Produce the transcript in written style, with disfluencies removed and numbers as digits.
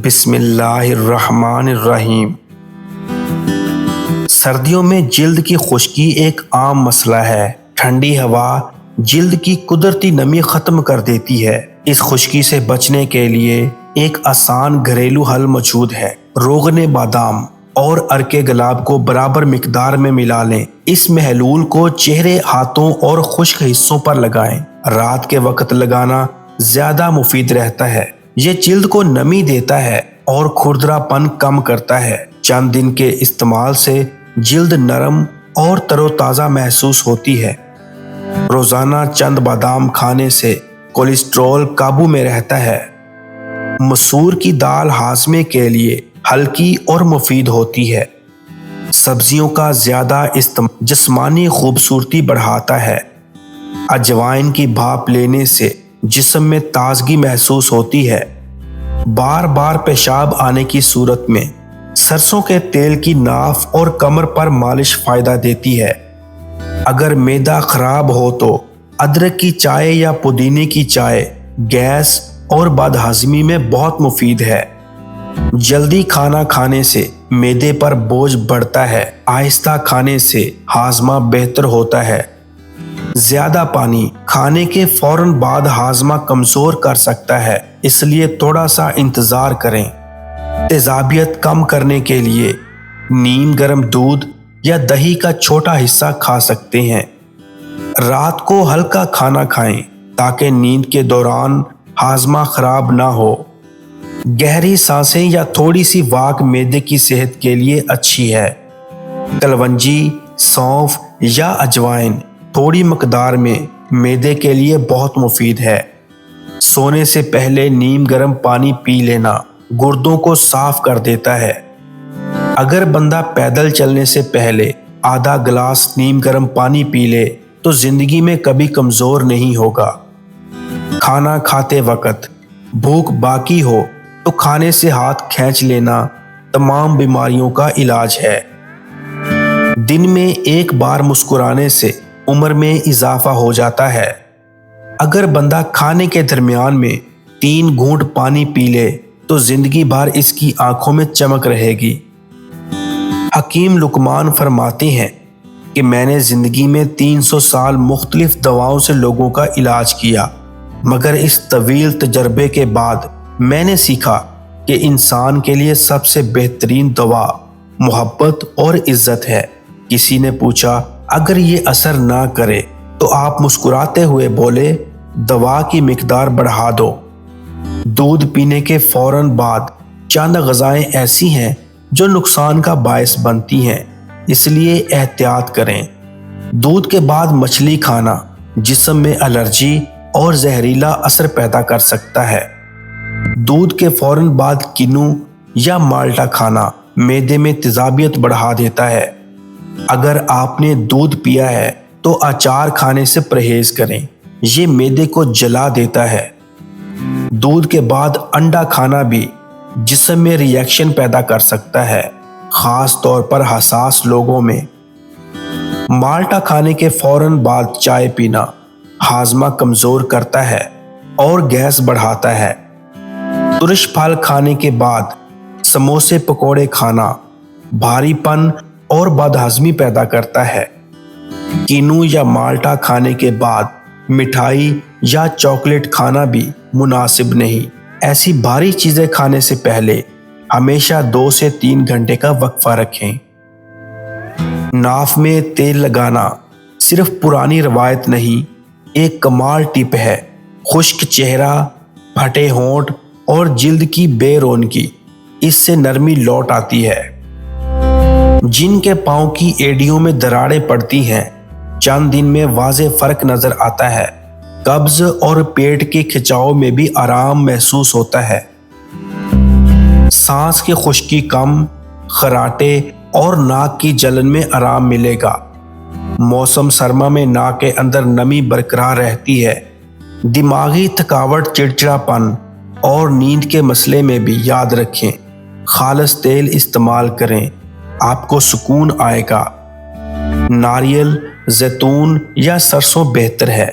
بسم اللہ الرحمن الرحیم۔ سردیوں میں جلد کی خشکی ایک عام مسئلہ ہے۔ ٹھنڈی ہوا جلد کی قدرتی نمی ختم کر دیتی ہے۔ اس خشکی سے بچنے کے لیے ایک آسان گھریلو حل موجود ہے۔ روغن بادام اور ارک گلاب کو برابر مقدار میں ملا لیں۔ اس محلول کو چہرے، ہاتھوں اور خشک حصوں پر لگائیں۔ رات کے وقت لگانا زیادہ مفید رہتا ہے۔ یہ جلد کو نمی دیتا ہے اور کھردرا پن کم کرتا ہے۔ چند دن کے استعمال سے جلد نرم اور تر و تازہ محسوس ہوتی ہے۔ روزانہ چند بادام کھانے سے کولیسٹرول قابو میں رہتا ہے۔ مسور کی دال ہاضمے کے لیے ہلکی اور مفید ہوتی ہے۔ سبزیوں کا زیادہ استعمال جسمانی خوبصورتی بڑھاتا ہے۔ اجوائن کی بھاپ لینے سے جسم میں تازگی محسوس ہوتی ہے۔ بار بار پیشاب آنے کی صورت میں سرسوں کے تیل کی ناف اور کمر پر مالش فائدہ دیتی ہے۔ اگر معدہ خراب ہو تو ادرک کی چائے یا پودینے کی چائے گیس اور بد ہضمی میں بہت مفید ہے۔ جلدی کھانا کھانے سے معدے پر بوجھ بڑھتا ہے۔ آہستہ کھانے سے ہاضمہ بہتر ہوتا ہے۔ زیادہ پانی کھانے کے فوراً بعد ہاضمہ کمزور کر سکتا ہے، اس لیے تھوڑا سا انتظار کریں۔ تیزابیت کم کرنے کے لیے نیم گرم دودھ یا دہی کا چھوٹا حصہ کھا سکتے ہیں۔ رات کو ہلکا کھانا کھائیں تاکہ نیند کے دوران ہاضمہ خراب نہ ہو۔ گہری سانسیں یا تھوڑی سی واک معدے کی صحت کے لیے اچھی ہے۔ کلونجی، سونف یا اجوائن تھوڑی مقدار میں معدے کے لیے بہت مفید ہے۔ سونے سے پہلے نیم گرم پانی پی لینا گردوں کو صاف کر دیتا ہے۔ اگر بندہ پیدل چلنے سے پہلے آدھا گلاس نیم گرم پانی پی لے تو زندگی میں کبھی کمزور نہیں ہوگا۔ کھانا کھاتے وقت بھوک باقی ہو تو کھانے سے ہاتھ کھینچ لینا تمام بیماریوں کا علاج ہے۔ دن میں ایک بار مسکرانے سے عمر میں اضافہ ہو جاتا ہے۔ اگر بندہ کھانے کے درمیان میں 3 گھونٹ پانی پی لے تو زندگی بھر اس کی آنکھوں میں چمک رہے گی۔ حکیم لقمان فرماتے ہیں کہ میں نے زندگی میں 300 سال مختلف دواؤں سے لوگوں کا علاج کیا، مگر اس طویل تجربے کے بعد میں نے سیکھا کہ انسان کے لیے سب سے بہترین دوا محبت اور عزت ہے۔ کسی نے پوچھا، اگر یہ اثر نہ کرے تو آپ مسکراتے ہوئے بولے، دوا کی مقدار بڑھا دو۔ دودھ پینے کے فوراً بعد چند غذائیں ایسی ہیں جو نقصان کا باعث بنتی ہیں، اس لیے احتیاط کریں۔ دودھ کے بعد مچھلی کھانا جسم میں الرجی اور زہریلا اثر پیدا کر سکتا ہے۔ دودھ کے فوراً بعد کنو یا مالٹا کھانا معدے میں تیزابیت بڑھا دیتا ہے۔ اگر آپ نے دودھ پیا ہے تو اچار کھانے سے پرہیز کریں، یہ معدے کو جلا دیتا ہے۔ دودھ کے بعد انڈا کھانا بھی جسم میں ری ایکشن پیدا کر سکتا ہے، خاص طور پر حساس لوگوں میں۔ مالٹا کھانے کے فوراً بعد چائے پینا ہاضمہ کمزور کرتا ہے اور گیس بڑھاتا ہے۔ ترش پھل کھانے کے بعد سموسے پکوڑے کھانا بھاری پن اور بد ہضمی پیدا کرتا ہے۔ کینو یا مالٹا کھانے کے بعد مٹھائی یا چاکلیٹ کھانا بھی مناسب نہیں۔ ایسی بھاری چیزیں کھانے سے پہلے ہمیشہ 2 سے 3 گھنٹے کا وقفہ رکھیں۔ ناف میں تیل لگانا صرف پرانی روایت نہیں، ایک کمال ٹپ ہے۔ خشک چہرہ، پھٹے ہونٹ اور جلد کی بے رونقی، اس سے نرمی لوٹ آتی ہے۔ جن کے پاؤں کی ایڑیوں میں دراڑیں پڑتی ہیں، چند دن میں واضح فرق نظر آتا ہے۔ قبض اور پیٹ کے کھچاؤ میں بھی آرام محسوس ہوتا ہے۔ سانس کی خشکی کم، خراٹے اور ناک کی جلن میں آرام ملے گا۔ موسم سرما میں ناک کے اندر نمی برقرار رہتی ہے۔ دماغی تھکاوٹ، چڑچڑاپن اور نیند کے مسئلے میں بھی یاد رکھیں، خالص تیل استعمال کریں، آپ کو سکون آئے گا۔ ناریل، زیتون یا سرسوں بہتر ہے۔